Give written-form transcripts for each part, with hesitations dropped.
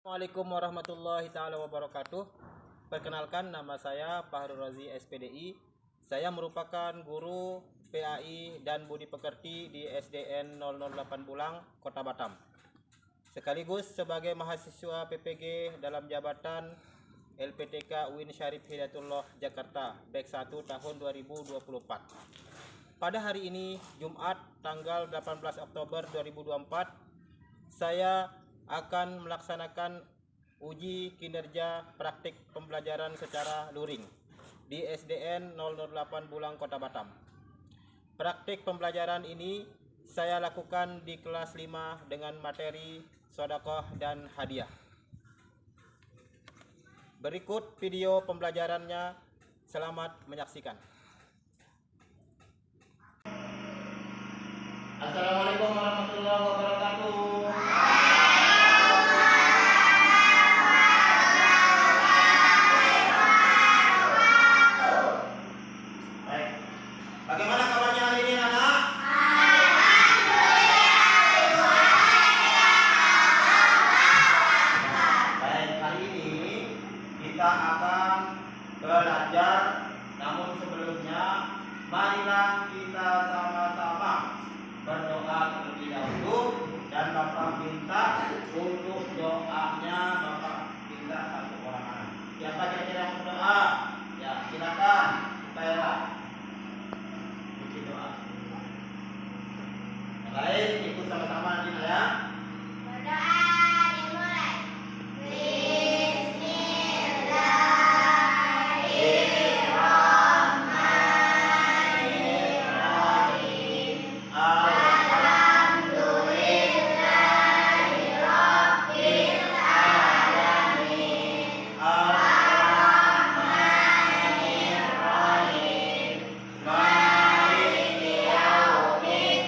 Assalamualaikum warahmatullahi taala wabarakatuh. Perkenalkan, nama saya Fahrul Razi SPDI. Saya merupakan guru PAI dan Budi Pekerti di SDN 008 Bulang, Kota Batam. Sekaligus sebagai mahasiswa PPG dalam jabatan LPTK UIN Syarif Hidayatullah Jakarta batch 1 tahun 2024. Pada hari ini, Jumat tanggal 18 Oktober 2024, saya akan melaksanakan uji kinerja praktik pembelajaran secara luring di SDN 008 Bulang, Kota Batam. Praktik pembelajaran ini saya lakukan di kelas 5 dengan materi sedekah dan hadiah. Berikut video pembelajarannya, selamat menyaksikan. Assalamualaikum warahmatullahi wabarakatuh. Bagaimana kabarnya hari ini, anak? Baik, hari ini kita akan belajar, namun sebelumnya marilah kita sama-sama berdoa terlebih dahulu, dan Bapak minta untuk doanya Bapak minta satu orang anak. Siapa kira-kira yang berdoa? Ya, silakan, supaya baik, ikut sama-sama nanti ya. Berdoa dimulai. Bismillahirrahmanirrahim. Alhamdulillahirabbil alamin. Ar-Rahmanirrahim. Maliki yaumiddin.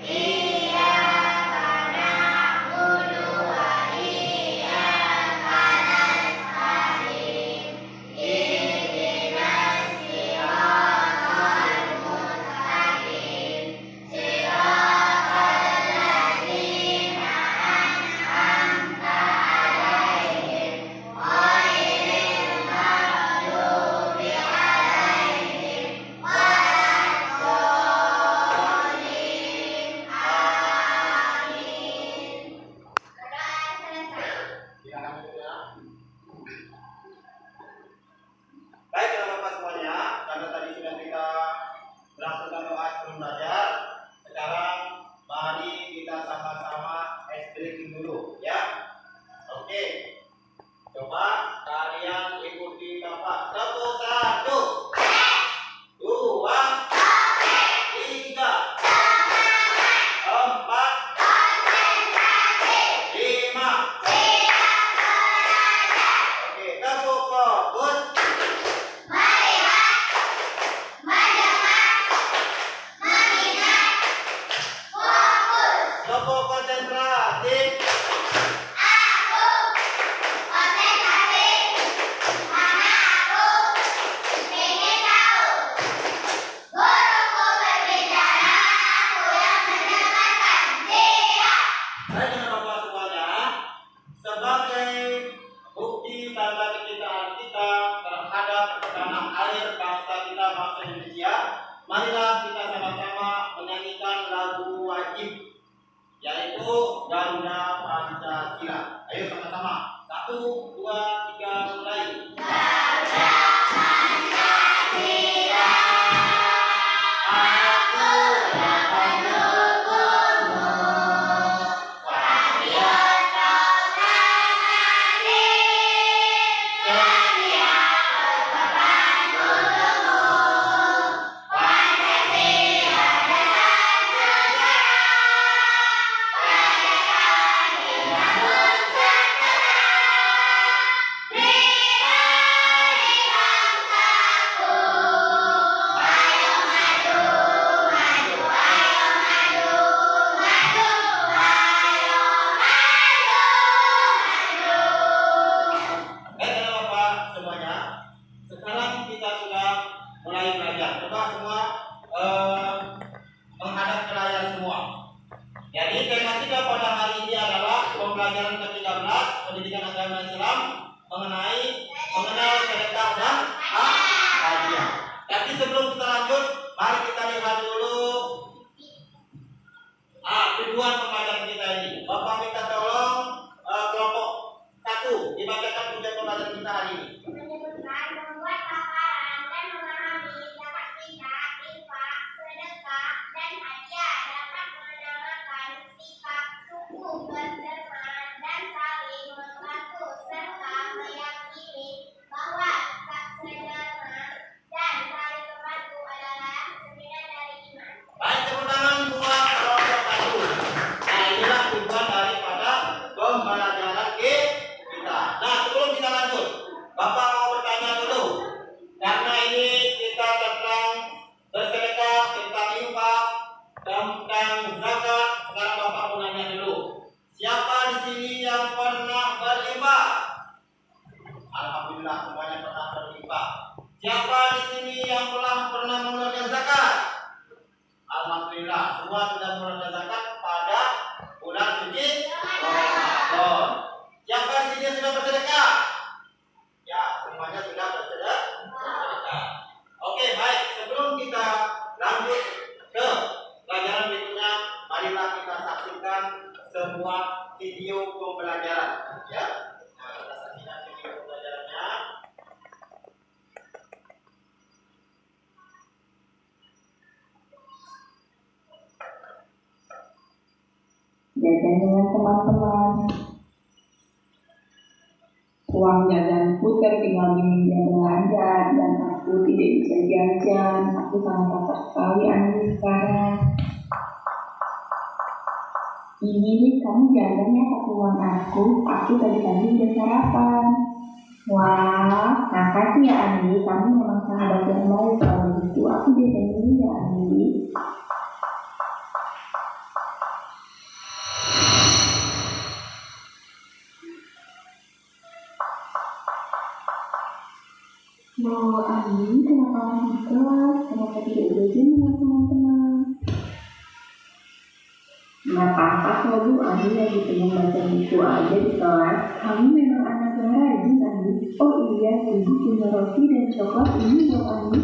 Iyyaka na'budu wa iyyaka nasta'in. Ihdinas siratal mustaqim. Siratal ladzina an'amta 'alaihim ghairil maghdubi 'alaihim waladdallin. Amin. Berdoa selesai. Silakan dulu ya. Baik, Bapak semuanya, karena tadi sudah kita melakukan doa sebelum belajar, sekarang mari kita sama-sama stretching dulu ya. Oke, coba kalian ikuti Bapak. Tepuk 1, 2, 3, 4, 5. Oke, tepuk fokus. Melihat, mendengar, mengingat, fokus. Tepuk konsentrasi. Aku konsentrasi, karena aku ingin tahu. Guruku berbicara, aku yang mendengarkan. Siap. Baik, Bapak semuanya, sebagai bukti tanda kecintaan kita terhadap tanah air bangsa kita, bangsa Indonesia, marilah kita sama-sama menyanyikan lagu wajib, yaitu Garuda Pancasila. Ayo sama-sama. 1, 2, 3, mulai. Garuda Pancasila, aku yang pendukungmu. Patriot proklamasi, setia berkorban untukmu. Pancasila dasar sejarah, pada kami bangun sejahtera. 13 pendidikan agama Islam mengenal sedekah dan hadiah. Tapi sebelum kita lanjut, mari kita lihat dulu tujuan pembelajaran kita ini. Bapak minta tolong kelompok 1 dibacakan tujuan pembelajaran kita hari ini. Menyebutkan, membuat paparan dan memahami zakat fitrah, infak, sedekah, dan hadiah dapat menamakan sikap suku berderma dan saling membantu serta meyakini bahwa sikap sederhana dan saling membantu adalah cerminan dari iman. Baik, tepuk tangan buat kelompok 1. Nah, inilah tujuan daripada pembelajaran kita. Nah, sebelum kita lanjut, Bapak mau bertanya dulu. Karena ini kita tentang bersedekah, tentang infak, tentang zakat. Sekarang Bapak mau nanya dulu. Siapa di sini yang pernah berinfak? Alhamdulillah, semuanya pernah berinfak. Siapa di sini yang pernah mengeluarkan zakat? Alhamdulillah, semua sudah mengeluarkan zakat pada bulan suci Ramadan. Siapa di sini sudah bersedekah? Ya, semuanya sudah bersedekah. Oke, baik. Sebelum kita lanjut ke pelajaran berikutnya, marilah kita saksikan sebuah video pembelajaran. Ya, nah, kita saksikan video pembelajarannya. Jajan dengan teman-teman. Uang jajanku tertinggal di meja belanja dan aku tidak bisa jajan. Aku sangat patah sekali Andi sekarang. Ini nih kamu jajannya pakai uang aku tadi udah sarapan. Wah, makasih ya Andi, kamu memang sahabat yang baik. Kalau gitu aku jajan dulu ya Andi. Loh, Andi, kenapa di kelas? Kenapa tidak jajan dengan teman-teman? Nggak apa-apa kok Bu, Andi lagi pengen baca buku aja di kelas. Kamu memang anak yang rajin, Andi. Oh iya, Ibu punya roti dan coklat ini buat Andi.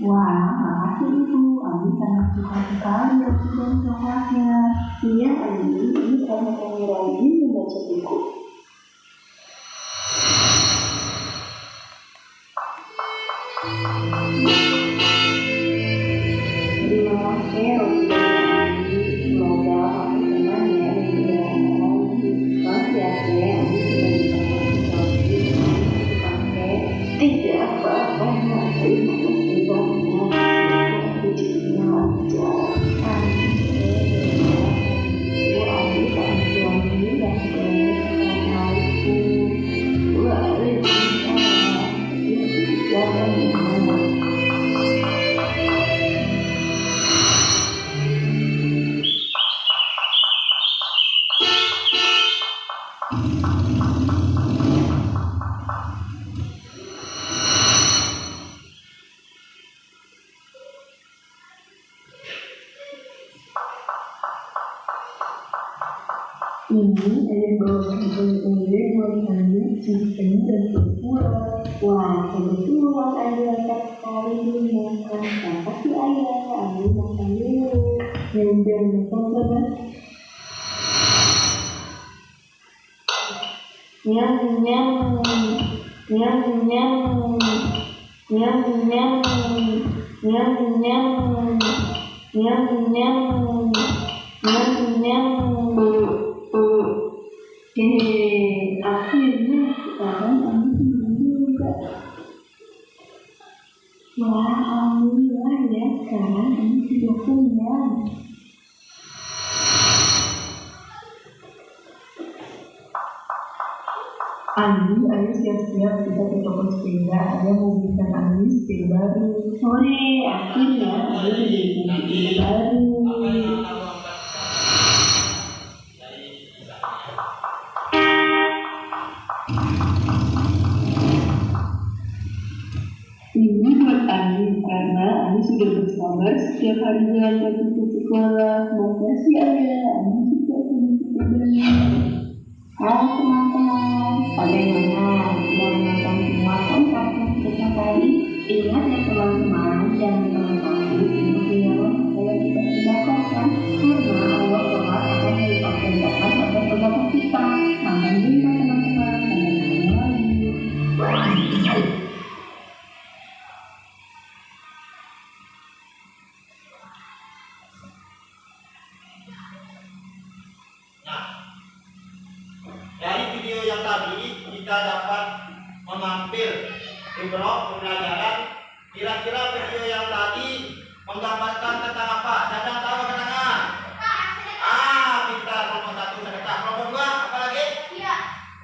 Wah, makasih Ibu. Andi sangat suka sekali roti dan coklatnya. Iya, Andi, ini karena kamu rajin membaca buku. Terima kasih roti dari Andi. Semoga kamu senang ya dan tidak lagi. Makasih ya Kek, Andi sudah dikasih roti yang dipakai. Tidak apa-apa ya, terima kasih banyak. Aku cuma aja. Andi, Bu Andi tak suami dan Assalamualaikum. Waalaikumsalam. Jangan lupa. Ini ada bawa unggulan buat Andi, simpen dan berpulang. Wah, kebetulan Andi lengkap sekali nih makan. Makasih ayah, Andi makan dulu. Yaudah, makan banget. Nyam nyam, nyam nyam, nyam nyam, nyam nyam, nyam nyam, nyam nyam. Akhirnya sekarang Andi senang juga. Wah, alhamdulillah ya, sekarang Andi sudah kenyang. Andi, ayo siap-siap kita ke toko sepeda. Ada mau belikan Andi sepeda baru. Sore, akhirnya Andi belikan sepeda baru. Ini buat Andi karena Andi sudah bersabar setiap hari mengantar ke sekolah. Makasih ayah, Andi suka punya sepedanya. Halo teman-teman, bagaimana sudah menonton semua konten kita tadi? Ingat ya teman-teman, jangan kemana-mana untuk dialog supaya kita tidak kosan, karena Allah Ta'ala akan melipat gandakan pada perbuatan kita. Sampai jumpa teman-teman, pada video lagi. Dari video yang tadi kita dapat mengambil ibrah pembelajaran. Kira-kira video yang tadi menggambarkan tentang apa? Siapa yang tahu angkat tangan? Pintar. Nomor 1 sedekah. Nomor 2 apa lagi?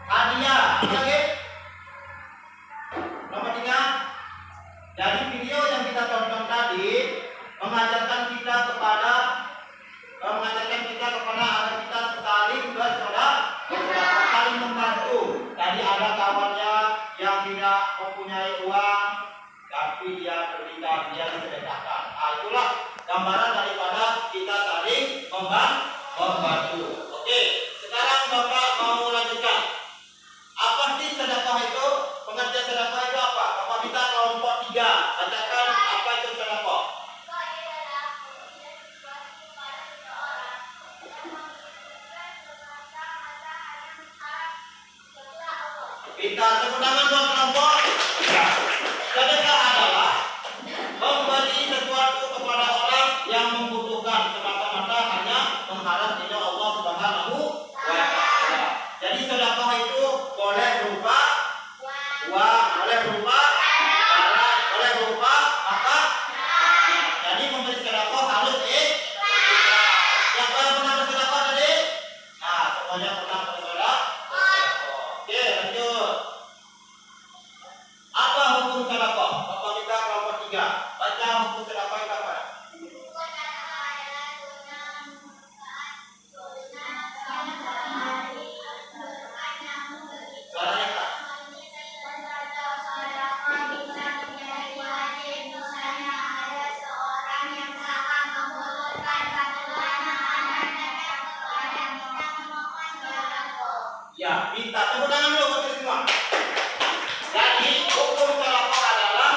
Hadiah. Apa lagi? Nomor 3. Jadi video yang kita tonton tadi mengajarkan kita kepada agar kita saling bersaudara, saling membantu. Tadi ada kawannya yang tidak mempunyai uang, tapi dia berikan, dia disedekahkan. Itulah gambaran daripada kita saling membantu. Oke, sekarang Bapak mau lanjutkan. Apa sih sedekah itu? Pengertian sedekah itu apa? Bapak minta kelompok 3 bacakan apa itu sedekah. Kita tepuk tangan buat kelompok. Ya. Sedekah adalah memberi sesuatu kepada orang yang membutuhkan semata-mata hanya mengharap ridha Allah Subhanahu wa Ta'ala. Jadi sedekah itu boleh berupa uang, boleh berupa barang, boleh berupa apa? Jadi memberi sedekah harus Siapa yang pernah bersedekah tadi? Semuanya pernah bersedekah. Oke, lanjut. Apa hukum sedekah? Bapak minta kelompok 3 baca hukum sedekah itu apa? Suaranya keras. Ya, minta tepuk tangan dulu buat semua. Jadi hukum sedekah adalah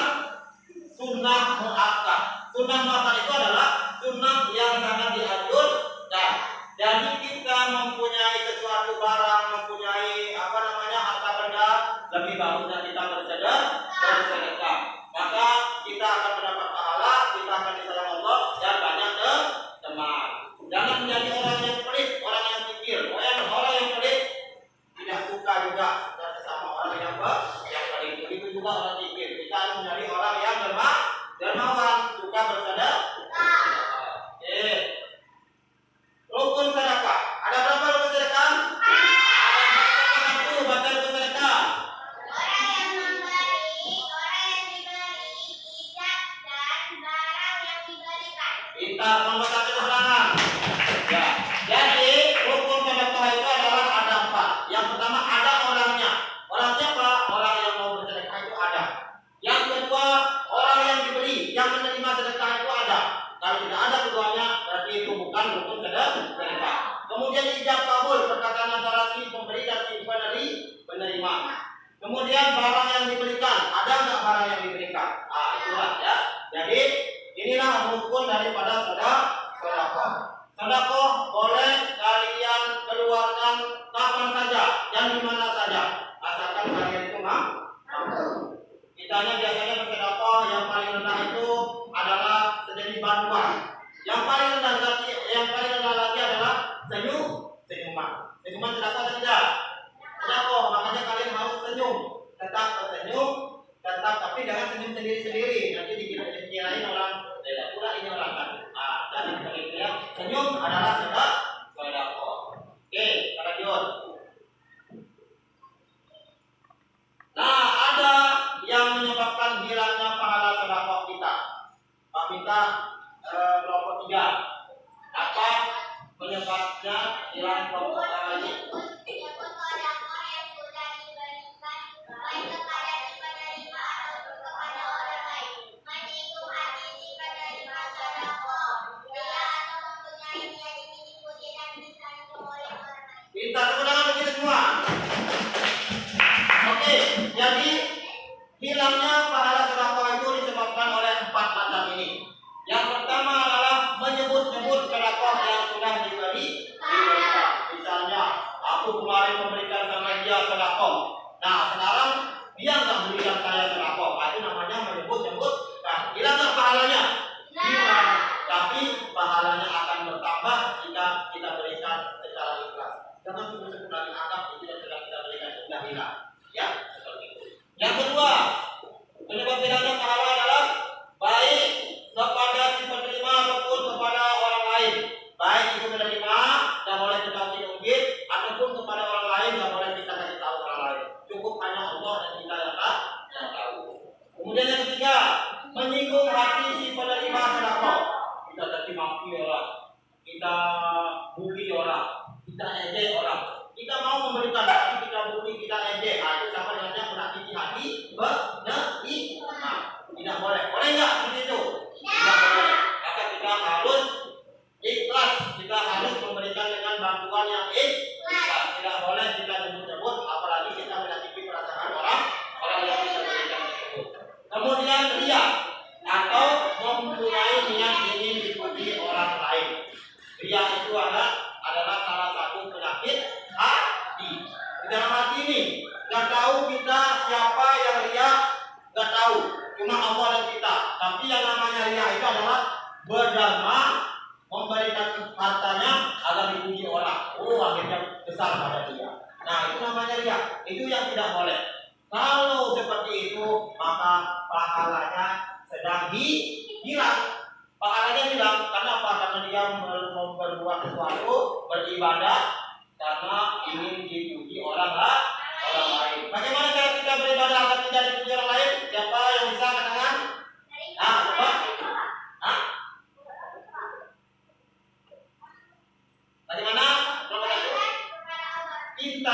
sunnah muakkad. Sunnah muakkad itu adalah sunnah yang sangat dianjurkan. Jadi kita mempunyai sesuatu barang, mempunyai harta benda, lebih bagusnya kita bersedekah. Maka kita akan mendapat pahala, kita akan disayang Allah dan banyak teman. Jangan menjadi orang yang pelit, orang yang pikir. Orang yang pelit tidak suka juga dan sesama orang yang pelit. Begitu juga orang pikir. Kita harus menjadi orang yang dermawan, suka bersedekah. Oke. Rukun sedekah. Ada berapa rukun sedekah? Ada 1. Baca rukun sedekah. Orang yang memberi, orang yang diberi, ijab dan barang yang diberikan. Pintar, nomor 1 serangan. Ya. Jadi rukun sedekah itu adalah ada 4. Yang pertama ada orangnya. Orang siapa? Orang yang mau bersedekah itu ada. Yang kedua orang yang diberi, yang menerima sedekah itu ada. Kalau tidak ada keduanya berarti itu bukan rukun sedekah. Kemudian ijab kabul, perkataan antara si pemberi dan si penerima. Kemudian barang yang diberikan, ada nggak barang yang diberikan? Itulah ya. Jadi inilah rukun daripada sedekah. Sedekah boleh kalian keluarkan kapan saja dan di mana saja, asalkan kalian itu mampu. Kitanya biasanya bersedekah yang paling rendah itu adalah sejenis bantuan. Yang paling rendah lagi adalah senyuman. Senyuman sedekah atau tidak? Sedekah, makanya kalian harus senyum. Tetap tersenyum, tapi jangan senyum sendiri-sendiri. Nanti dikirain orang tidak pula ini orang kan. Jangan seperti itu. Senyum adalah sedekah. Oke, lanjut. Nah, ada yang menyebabkan hilangnya pahala sedekah kita. Pak minta kelompok 3. Apa penyebabnya hilang kelompok lagi? Kita tepuk tangan begini semua. mari memberikan sama dia sedekah. Nah, sekarang dia nggak berikan saya sedekah. Itu namanya menyebut-nyebut. Nah, hilang nggak pahalanya? Hilang. Tapi pahalanya akan bertambah jika kita berikan secara ikhlas. Jangan sebut-sebut dari akad itu yang sudah kita berikan sudah hilang. Ya, seperti itu. Yang kedua, penyebab hilangnya pahala adalah baik kepada si penerima ataupun kepada orang lain. Baik itu penerima tidak boleh kita ungkit ataupun kepada orang lain tidak boleh kita kasih tahu orang lain. Cukup hanya Allah dan kita yang tahu. Kemudian yang ketiga, menyinggung hati si penerima sedekah. Kita jadi maki orang, kita bully orang, kita ejek orang. Kita mau memberikan tapi kita bully, kita ejek. Itu sama dengan yang menyakiti hati penerima. Tidak boleh. Boleh nggak seperti itu? Tidak boleh. Maka kita harus ikhlas. Kita harus memberikan dengan bantuan yang ikhlas. Tidak boleh kita nyebut-nyebut, apalagi kita menyakiti perasaan orang yang kita berikan tersebut. Kemudian ria atau mempunyai niat ingin dipuji orang lain. Ria itu adalah salah satu penyakit hati. Di dalam hati ini, nggak tahu kita siapa yang ria, nggak tahu. Cuma Allah dan kita. Tapi yang namanya ria itu adalah berdharma, memberikan hartanya agar dipuji orang. Oh, akhirnya besar pada dia. Nah, itu namanya ria. Itu yang tidak boleh. Kalau seperti itu, maka pahalanya sedang hilang. Pahalanya hilang karena apa? Karena dia berbuat sesuatu, beribadah karena ingin dipuji orang lain. Bagaimana cara kita beribadah agar tidak dipuji orang lain? Siapa yang bisa katakan? Nah, coba. Hah? Bagaimana? Kita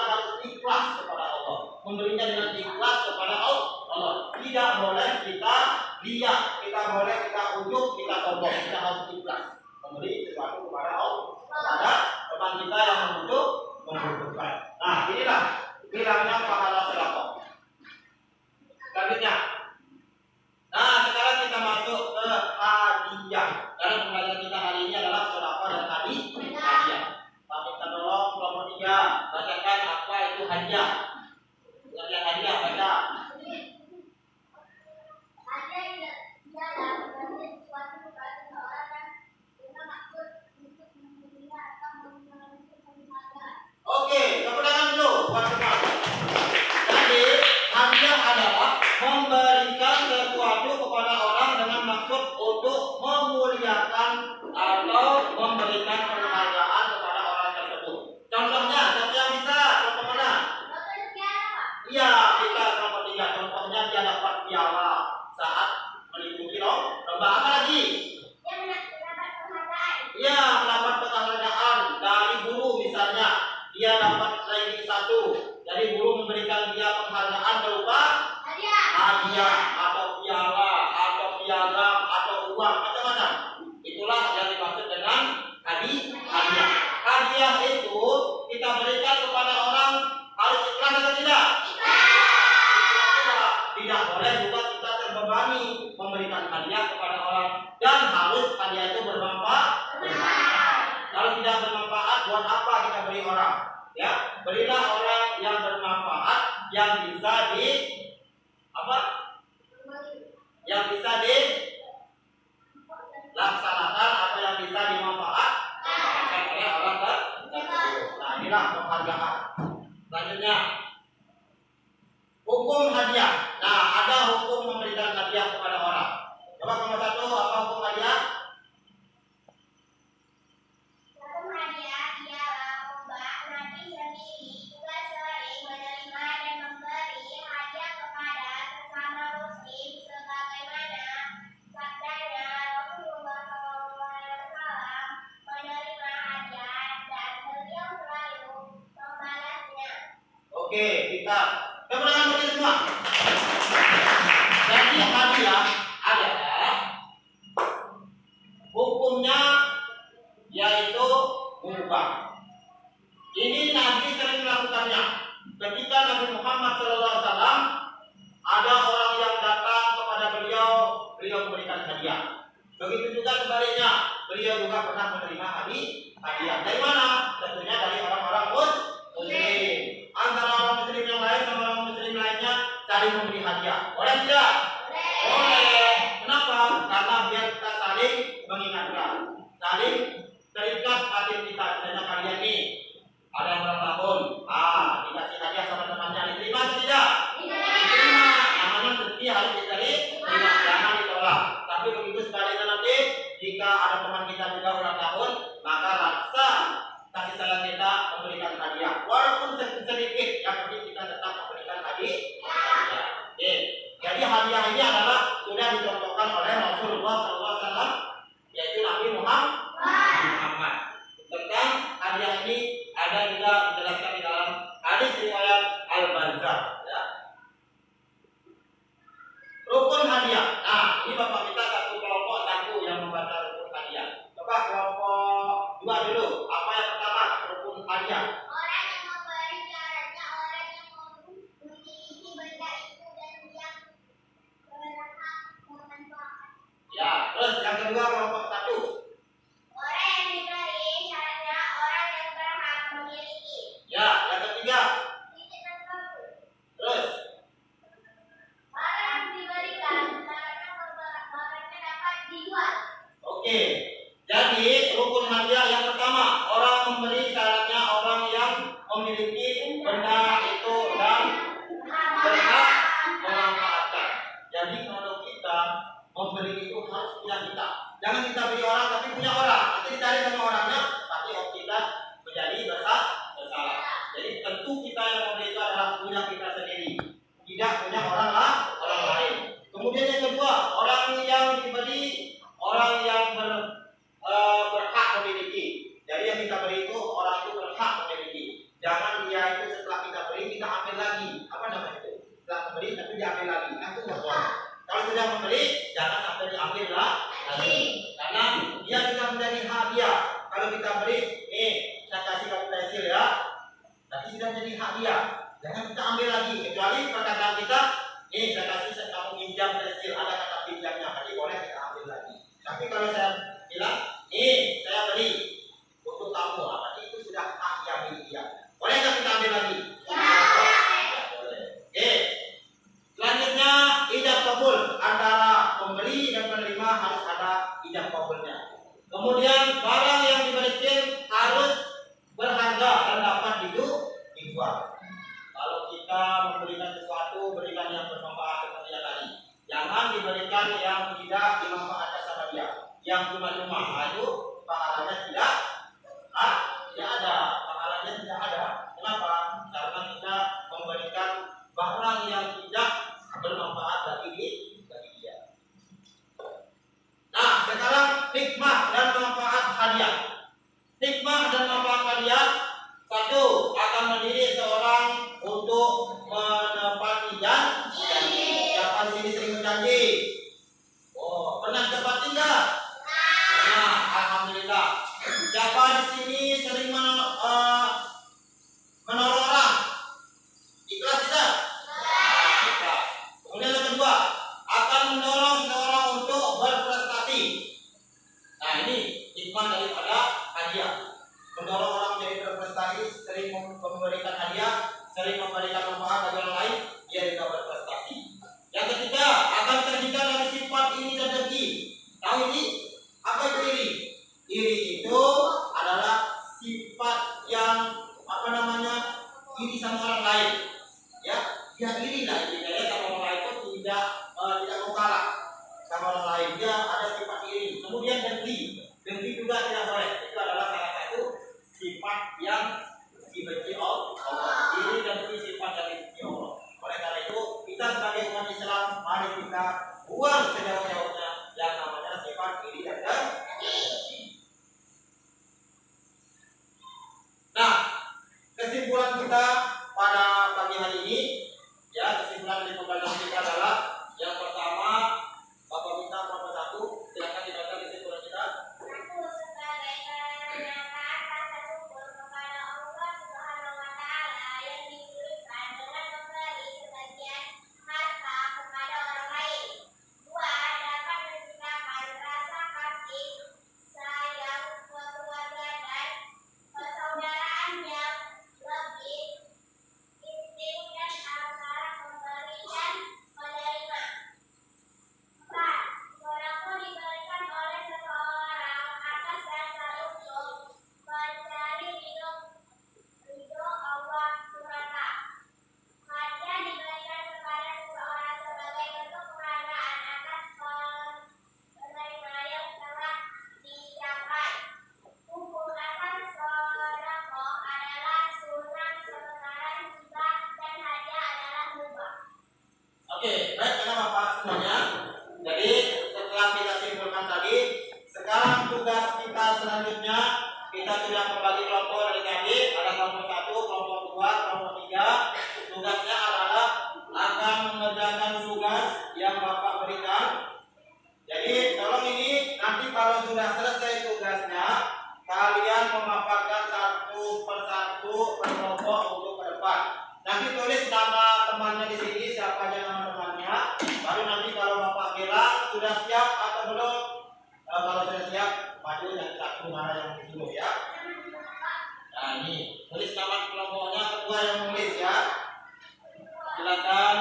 harus ikhlas kepada Allah. Memberinya dengan ikhlas kepada Allah. Tidak boleh kita lihat, kita boleh kita ujuk, kita sombong. Kita harus ikhlas memberi sesuatu kepada Allah, kepada teman kita yang membutuhkan. Nah, inilah hilangnya pahala sedekah. Selanjutnya. Nah, sekarang kita masuk ke hadiah. Karena pembelajaran kita hari ini adalah sedekah dan hadiah. Pak minta tolong kelompok 3 bacakan apa itu hadiah. Belajar hadiah baca. Oke, tepuk tangan dulu buat semua. Jadi, hadiah adalah memberikan sesuatu kepada orang dengan maksud untuk memuliakan atau memberikan penghargaan kepada orang tersebut. Contohnya, siapa yang bisa? Contoh mana? Iya, kita kelompok 3. Contohnya dia dapat piala saat mengikuti lomba. Apa lagi? Iya, mendapat penghargaan dari guru misalnya. Dia dapat ranking 1. Jadi guru memberikan dia penghargaan berupa hadiah atau piala atau piagam atau uang macam-macam. Itulah yang dimaksud dengan hadiah. Hadiah itu kita berikan kepada orang harus ikhlas atau tidak? Tidak boleh juga kita terbebani memberikan hadiah kepada orang dan harus hadiah itu bermanfaat. Kalau tidak bermanfaat, buat apa kita beri orang? Ya, berilah orang yang bermanfaat, yang bisa yang bisa dilaksanakan atau yang bisa dimanfaatkan oleh orang tersebut. Nah, inilah penghargaan. Selanjutnya, hukum hadiah. Nah, ada hukum memberikan hadiah kepada orang. Coba nomor 1, apa hukum hadiah? Oke, kita kemudian beri semua. Jadi hadiah adalah hukumnya yaitu mubah. Ini Nabi sering melakukannya. Ketika Nabi Muhammad SAW ada orang yang datang kepada beliau memberikan hadiah. Begitu juga sebaliknya, beliau juga pernah menerima hadiah. Dari mana? Tentunya dari orang-orang benda itu dan berhak memanfaatkan. Jadi kalau kita memberi itu harus punya kita. Jangan kita beri orang tapi punya orang. Nanti dicari sama orangnya, tapi kita menjadi bersalah. Jadi tentu kita yang memberi itu adalah punya kita sendiri, tidak punya orang lain. Kemudian yang kedua, orang yang diberi, orang yang berhak memiliki. Jadi yang kita beri itu orang itu berhak memiliki. Jangan dia itu setelah kita beri kita ambil lagi. Apa namanya itu? Setelah memberi tapi diambil lagi. Itu nggak boleh. Kalau sudah memberi jangan sampai diambil lagi. Karena dia sudah menjadi hak dia. Kalau kita beri, saya kasih kamu pensil ya. Tapi sudah menjadi hak dia. Jangan kita ambil lagi. Kecuali perkataan kita, saya kasih kamu pinjam pensil, ada kata pinjamnya. Jadi boleh kita ambil lagi. Tapi kalau saya bilang, saya beri untuk kamu, berarti itu sudah hak yang milik dia. Boleh nggak kita ambil lagi? Ya, boleh. Selanjutnya ijab kabul antara pemberi dan penerima harus ada ijab kabulnya. Kemudian barang yang diberikan harus berharga dan dapat dijual. Kalau kita memberikan sesuatu, berikan yang bermanfaat seperti yang tadi. Jangan diberikan yang tidak dimanfaatkan sama dia. Yang cuma-cuma itu pahalanya tidak ada. Pahalanya tidak ada. Kenapa? Karena kita memberikan barang yang tidak bermanfaat bagi dia. Nah, sekarang hikmah dan manfaat hadiah. Hikmah dan manfaat hadiah, satu, akan mendidik seorang untuk menepati janji. Siapa di sini sering berjanji? Oh, pernah tepati enggak? Nah, alhamdulillah. Siapa di sini sering menolong orang? Ikhlas tidak? Ikhlas. Kemudian yang kedua, akan mendorong seorang untuk berprestasi. Nah, ini hikmah daripada hadiah. Mendorong orang menjadi berprestasi, sering memberikan hadiah, sering memberikan manfaat bagi orang lain, dia juga berprestasi. Yang ketiga, akan terhindar dari sifat iri dan dengki. Tahu ini? Apa itu iri? Iri itu adalah sifat yang iri sama orang lain. Ya, dia iri lah intinya sama orang lain itu tidak mau kalah sama orang lain. Dia ada sifat iri. Kemudian dengki. Dengki juga tidak boleh. Itu adalah salah satu sifat yang dibenci Allah. Iri dan dengki sifat yang dibenci Allah. Oleh karena itu, kita sebagai umat Islam, mari kita buang sejauh-jauhnya yang namanya sifat iri dan dengki. Nah, kesimpulan kita pada pagi hari ini, ya, kesimpulan dari pembelajaran kita adalah yang pertama, Bapak minta nomor 1, silakan dibaca kesimpulan kita. 1. Sebagai pernyataan rasa syukur kepada Allah Subhanahu wa Ta'ala yang diwujudkan dengan memberi sebagian harta kepada orang lain. 2. Dapat menciptakan rasa kasih sayang keluarga dan persaudaraan yang lebih intim dan antara pemberi dan penerima. 4. Sodako diberikan oleh seseorang atas dasar untuk mencari ridho Allah semata. Hadiah diberikan kepada seseorang sebagai bentuk penghargaan atas penerima yang telah dicapai. Hukum asal sodako adalah sunnah, sementara hibah dan hadiah adalah mubah. Oke, baik karena Bapak semuanya. Jadi setelah kita simpulkan tadi, sekarang tugas kita selanjutnya kita sudah membagi kelompok dari tadi. Ada kelompok 1, kelompok 2, kelompok 3. Tugasnya adalah akan mengerjakan tugas yang Bapak berikan. Jadi tolong ini nanti kalau sudah selesai tugasnya, kalian memaparkan satu persatu per kelompok untuk ke depan. Nanti tulis nama temannya di sini, siapa aja nama temannya. Baru nanti kalau Bapak bilang sudah siap atau belum, kalau sudah siap, maju yang satu mana yang dulu ya. Nah ini tulis nama kelompoknya, kedua yang menulis ya. Silakan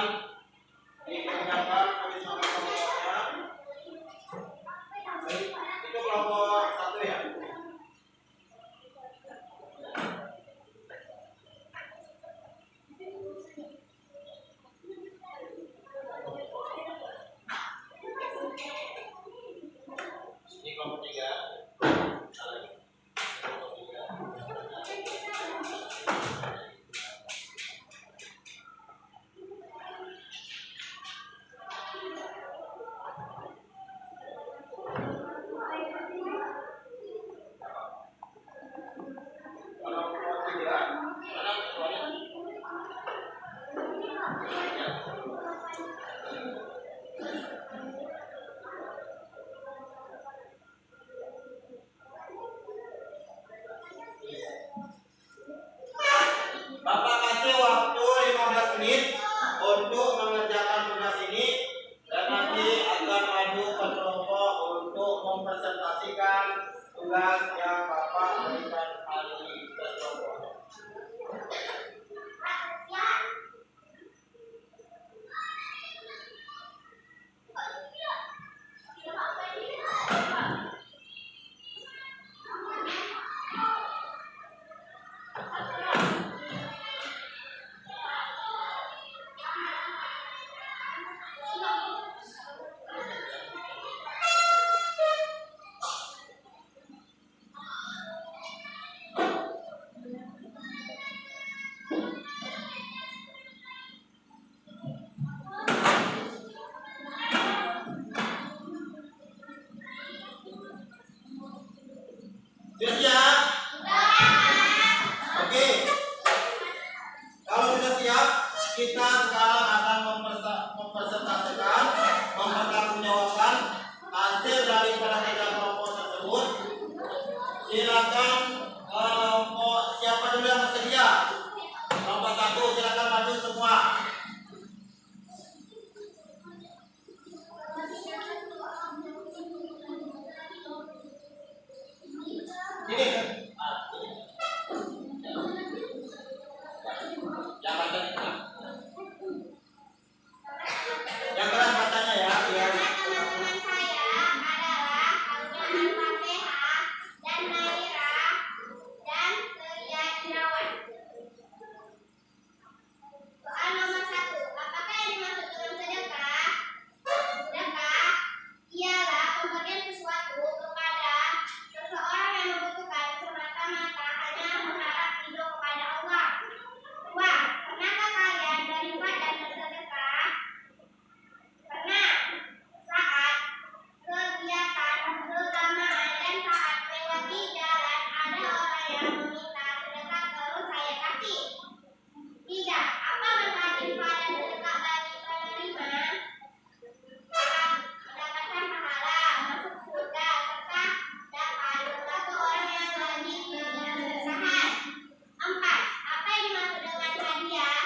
dikerjakan tulis nama kelompoknya. Itu kelompok 1 ya. kita sekarang akan mempresentasikan, mempertanggungjawabkan hasil daripada 3 kelompok tersebut. Silakan siapa dulu yang bersedia? Kelompok 1 silakan maju semua. Ini yang keras katanya ya, biar Teman-teman saya adalah Aulia Al-Fatihah dan Naira dan Ria Irawan. Soal nomor 1, apakah yang dimaksud dengan sedekah? Sedekah ialah pemberian sesuatu kepada seseorang yang membutuhkan semata-mata hanya mengharap ridho kepada Allah. 2. Pernahkah kalian berhikmat dan bersedekah? Pernah. Saat kegiatan keagamaan dan saat melewati jalan ada orang yang meminta sedekah terus saya kasih. 3. Apa manfaat pada sedekah bagi penerima? Mendapatkan pahala, masuk surga, serta dapat membantu orang yang lagi kesusahan. 4. Apa yang dimaksud dengan hadiah?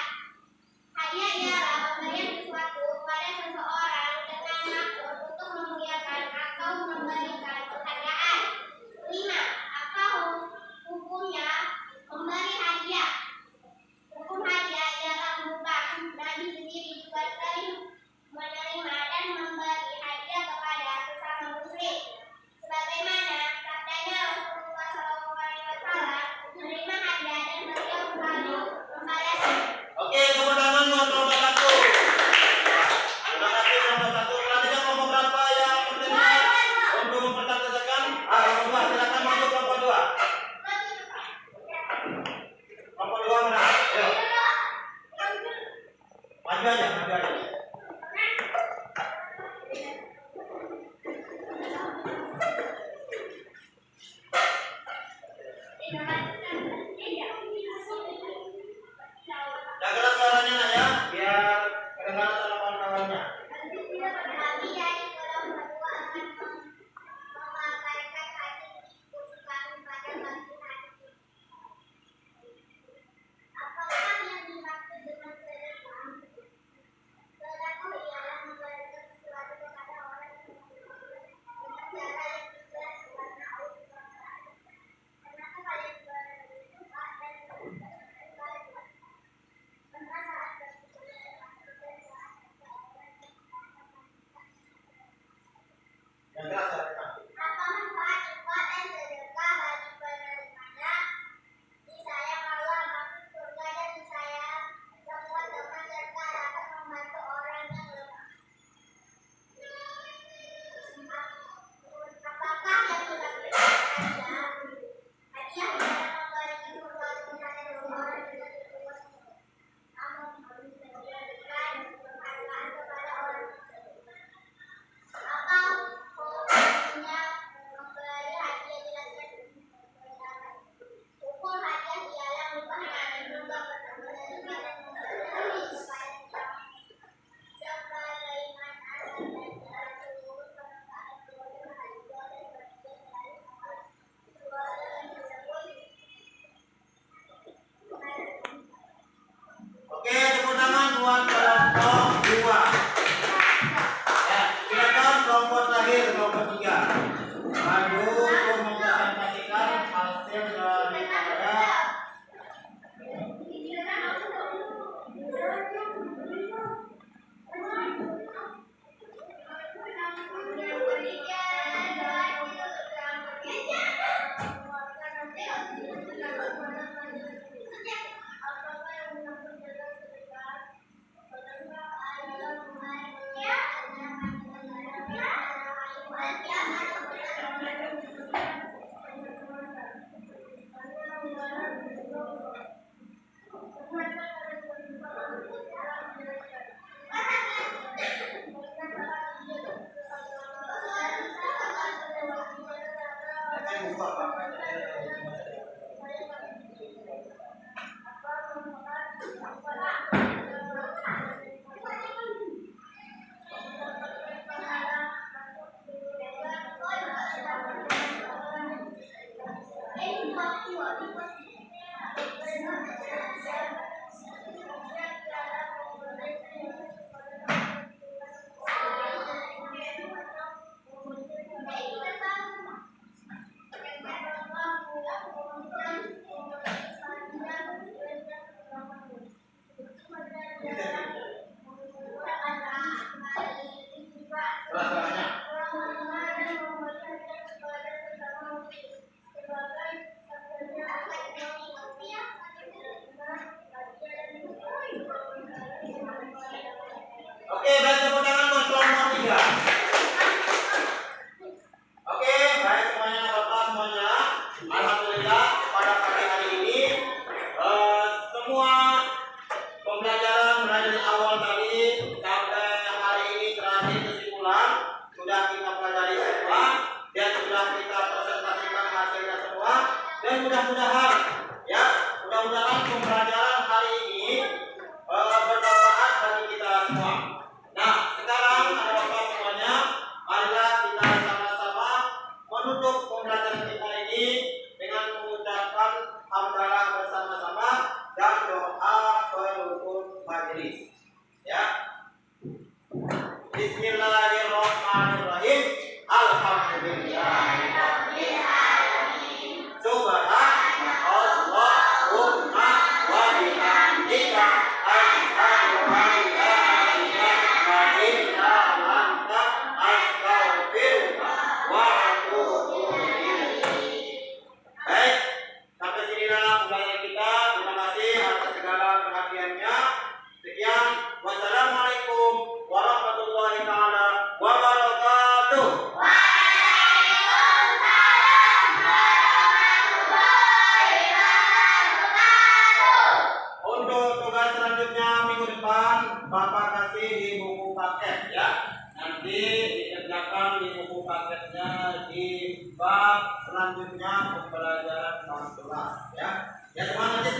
Hadiah ialah pemberian sesuatu kepada seseorang dengan maksud untuk memuliakan atau memberikan penghargaan. 5. Apa hukumnya memberi hadiah? Hukum hadiah ialah mubah. Nabi sendiri juga sering menerima dan memberi hadiah kepada sesama muslim. Sebagaimana sabdanya Rasulullah SAW, menerima hadiah dan beliau selalu membalasnya. oke, tepuk tangan buat kelompok 1. Terima kasih kelompok 1. Selanjutnya kelompok berapa yang bersedia untuk mempersatukan? Kelompok 2 silakan maju kelompok 2. Kelompok 2 mana? Ayo. Maju aja, maju aja. Jaga suaranya nak ya, biar kedengaran sama kawan-kawannya. Kami dari kelompok 2 akan memaparkan hadis kesukaan pada pagi hari. Apakah yang dimaksud dengan sedekah? hadis. Ya. Bismillahirrahmanirrahim. Alhamdulillahirabbil alamin. Subhanallahumma wa bihamdika asyhadu an la ilaha illa anta astaghfiruka wa atubu ilaik. Baik, sampai sinilah pembelajaran kita. Terima kasih atas segala perhatiannya. Sekian, wassalamualaikum warahmatullahi taala wabarakatuh. Untuk tugas selanjutnya minggu depan Bapak kasih di buku paket ya. Nanti dikerjakan di buku paketnya di bab selanjutnya pembelajaran 14 ya. Ya semangat ya.